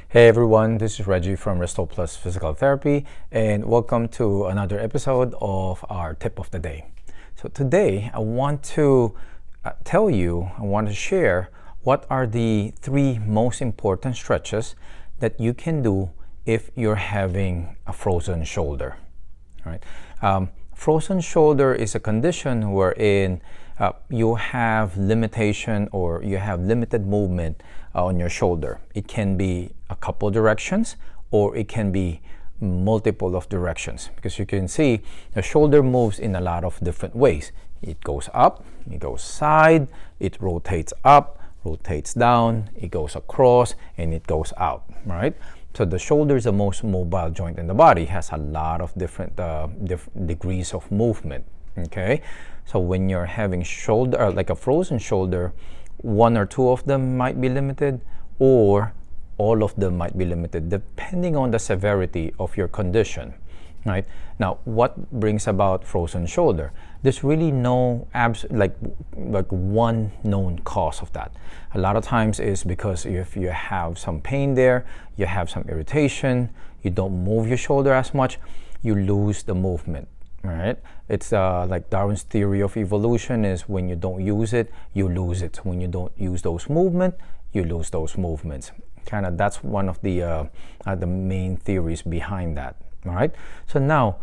Hey everyone, this is Reggie from Restore Plus Physical Therapy, and welcome to another episode of our tip of the day. So today I want to share what are the three most important stretches that you can do if you're having a frozen shoulder. All right. Frozen shoulder is a condition wherein you have limitation or you have limited movement on your shoulder. It can be a couple directions or it can be multiple of directions, because you can see the shoulder moves in a lot of different ways. It goes up, it goes side, it rotates up, rotates down, it goes across, and it goes out, right? So the shoulder is the most mobile joint in the body. It has a lot of different degrees of movement, okay? So when you're having shoulder, like a frozen shoulder, one or two of them might be limited, or all of them might be limited, depending on the severity of your condition, right? Now, what brings about frozen shoulder? There's really no like one known cause of that. A lot of times is because if you have some pain there, you have some irritation, you don't move your shoulder as much, you lose the movement, right? It's like Darwin's theory of evolution is when you don't use it, you lose it. When you don't use those movements, you lose those movements. Kind of that's one of the main theories behind that. All right. So now,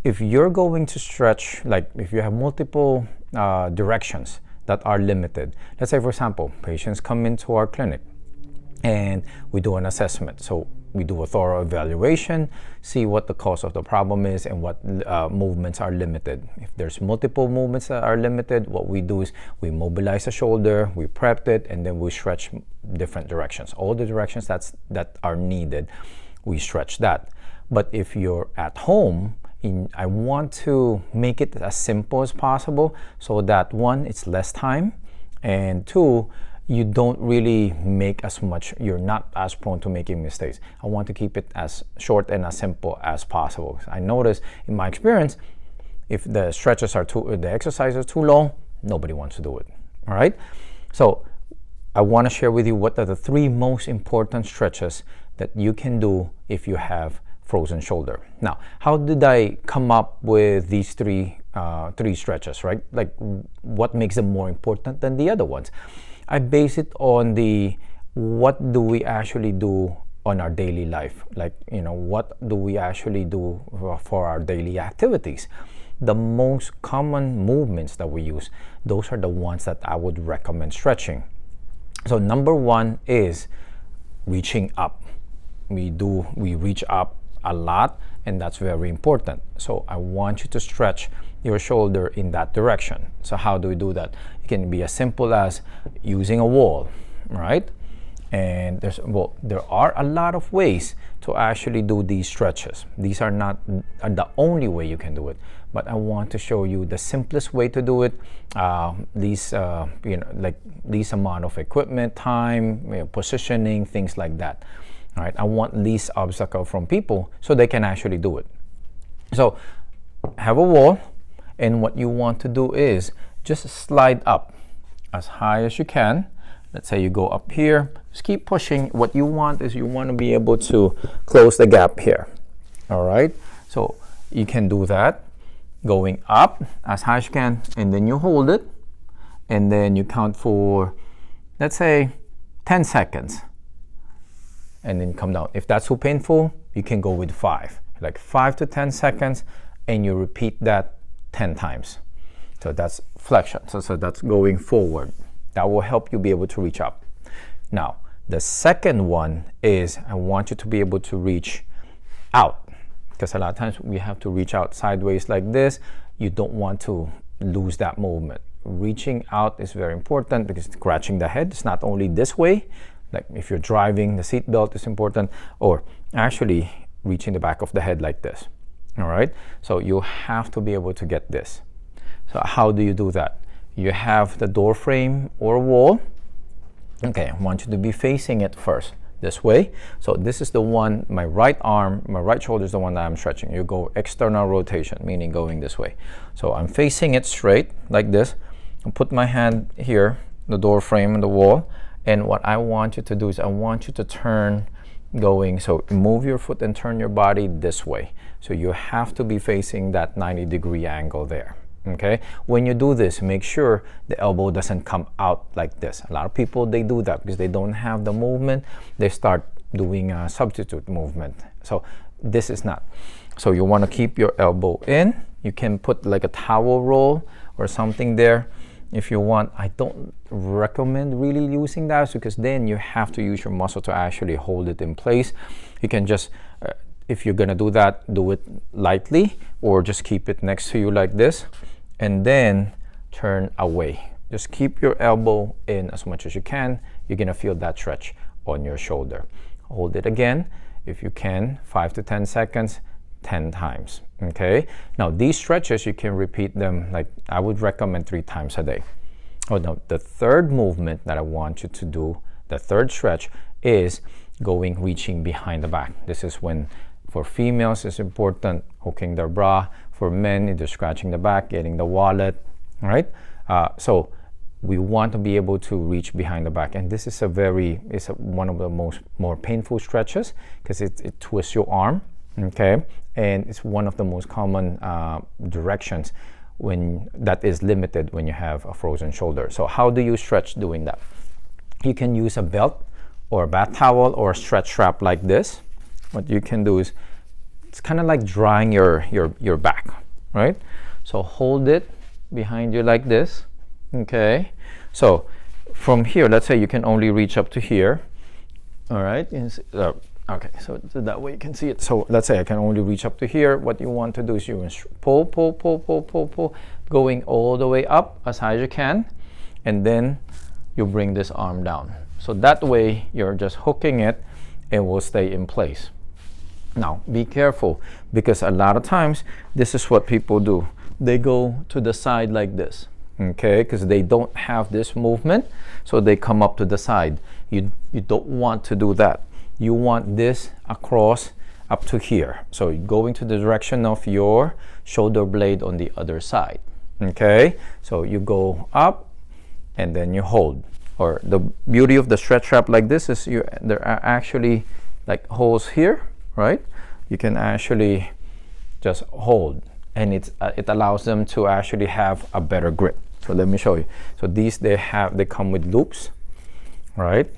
if you're going to stretch, like if you have multiple directions that are limited, let's say for example, patients come into our clinic and we do an assessment. So we do a thorough evaluation, see what the cause of the problem is and what movements are limited. If there's multiple movements that are limited, what we do is we mobilize the shoulder, we prep it, and then we stretch different directions. All the directions that are needed, we stretch that. But if you're at home, I want to make it as simple as possible so that one, it's less time, and two, you don't really make as much, you're not as prone to making mistakes. I want to keep it as short and as simple as possible. I notice in my experience, if the exercises are too long, nobody wants to do it, all right? So I want to share with you what are the three most important stretches that you can do if you have frozen shoulder. Now, how did I come up with these three stretches, right? Like what makes them more important than the other ones? I base it on what do we actually do on our daily life? Like, what do we actually do for our daily activities? The most common movements that we use, those are the ones that I would recommend stretching. So number one is reaching up. We reach up a lot, and that's very important. So I want you to stretch your shoulder in that direction. So how do we do that? It can be as simple as using a wall, right? And there are a lot of ways to actually do these stretches. These are not the only way you can do it, but I want to show you the simplest way to do it. Least amount of equipment, time, positioning, things like that. All right, I want least obstacle from people so they can actually do it. So have a wall, and what you want to do is just slide up as high as you can. Let's say you go up here, just keep pushing. What you want is you want to be able to close the gap here. All right, so you can do that going up as high as you can, and then you hold it, and then you count for, let's say, 10 seconds. And then come down. If that's too painful, you can go with 5, like 5 to 10 seconds, and you repeat that 10 times. So that's flexion. So that's going forward. That will help you be able to reach up. Now, the second one is I want you to be able to reach out, because a lot of times we have to reach out sideways like this. You don't want to lose that movement. Reaching out is very important because scratching the head is not only this way. Like if you're driving, the seat belt is important, or actually reaching the back of the head like this. All right, so you have to be able to get this. So how do you do that? You have the door frame or wall. Okay, I want you to be facing it first this way. So this is the one, my right shoulder is the one that I'm stretching. You go external rotation, meaning going this way. So I'm facing it straight like this. I put my hand here, the door frame and the wall. And what I want you to do is I want you to turn going, so move your foot and turn your body this way. So you have to be facing that 90-degree angle there. Okay, when you do this, make sure the elbow doesn't come out like this. A lot of people, they do that because they don't have the movement. They start doing a substitute movement. So this is not. So you want to keep your elbow in. You can put like a towel roll or something there if you want. I don't recommend really using that because then you have to use your muscle to actually hold it in place. You can just, if you're gonna do that, do it lightly or just keep it next to you like this and then turn away. Just keep your elbow in as much as you can. You're gonna feel that stretch on your shoulder. Hold it again, if you can, 5 to 10 seconds, 10 times, okay? Now these stretches, you can repeat them, like I would recommend 3 times a day. Oh no, the third movement that I want you to do, the third stretch is reaching behind the back. This is when, for females, it's important, hooking their bra. For men, either scratching the back, getting the wallet, right? So we want to be able to reach behind the back. And this is one of the more painful stretches because it twists your arm, okay? And it's one of the most common directions that is limited when you have a frozen shoulder. So how do you stretch doing that? You can use a belt or a bath towel or a stretch strap like this. What you can do is, it's kind of like drying your back, right? So hold it behind you like this, okay? So from here, let's say you can only reach up to here, all right? Okay, so that way you can see it. So let's say I can only reach up to here. What you want to do is you pull, going all the way up as high as you can, and then you bring this arm down. So that way you're just hooking it and will stay in place. Now be careful because a lot of times this is what people do. They go to the side like this, okay? Because they don't have this movement, so they come up to the side. You don't want to do that. You want this across up to here. So going to the direction of your shoulder blade on the other side, okay? So you go up and then you hold. Or the beauty of the stretch strap like this is there are actually like holes here, right? You can actually just hold and it allows them to actually have a better grip. So let me show you. So these, they come with loops, right?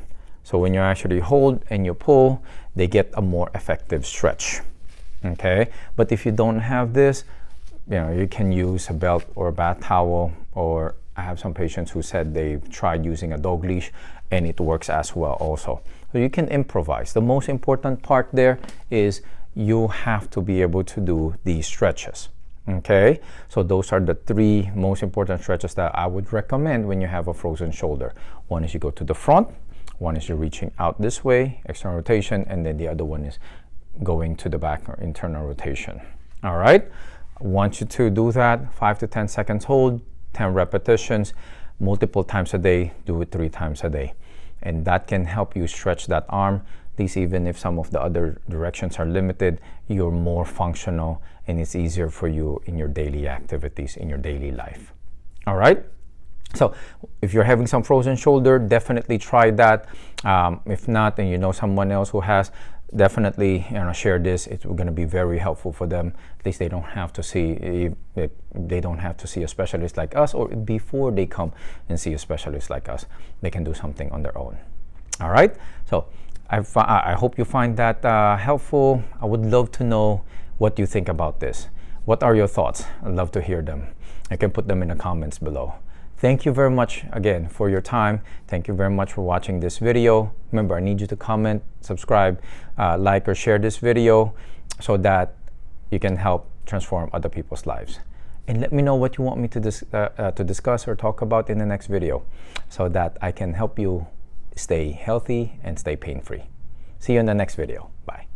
So when you actually hold and you pull, they get a more effective stretch, okay? But if you don't have this, you can use a belt or a bath towel, or I have some patients who said they've tried using a dog leash and it works as well also. So you can improvise. The most important part there is you have to be able to do these stretches, okay? So those are the 3 most important stretches that I would recommend when you have a frozen shoulder. One is you go to the front, one is you're reaching out this way, external rotation, and then the other one is going to the back or internal rotation. All right, I want you to do that, 5 to 10 seconds hold, 10 repetitions, multiple times a day, do it 3 times a day. And that can help you stretch that arm. At least even if some of the other directions are limited, you're more functional and it's easier for you in your daily activities, in your daily life. All right? So if you're having some frozen shoulder, definitely try that. If not, and you know someone else who has, definitely share this. It's going to be very helpful for them. At least they don't have to see a specialist like us, or before they come and see a specialist like us, they can do something on their own. All right. So I hope you find that helpful. I would love to know what you think about this. What are your thoughts? I'd love to hear them. I can put them in the comments below. Thank you very much again for your time. Thank you very much for watching this video. Remember, I need you to comment, subscribe, like or share this video so that you can help transform other people's lives. And let me know what you want me to discuss or talk about in the next video so that I can help you stay healthy and stay pain-free. See you in the next video. Bye.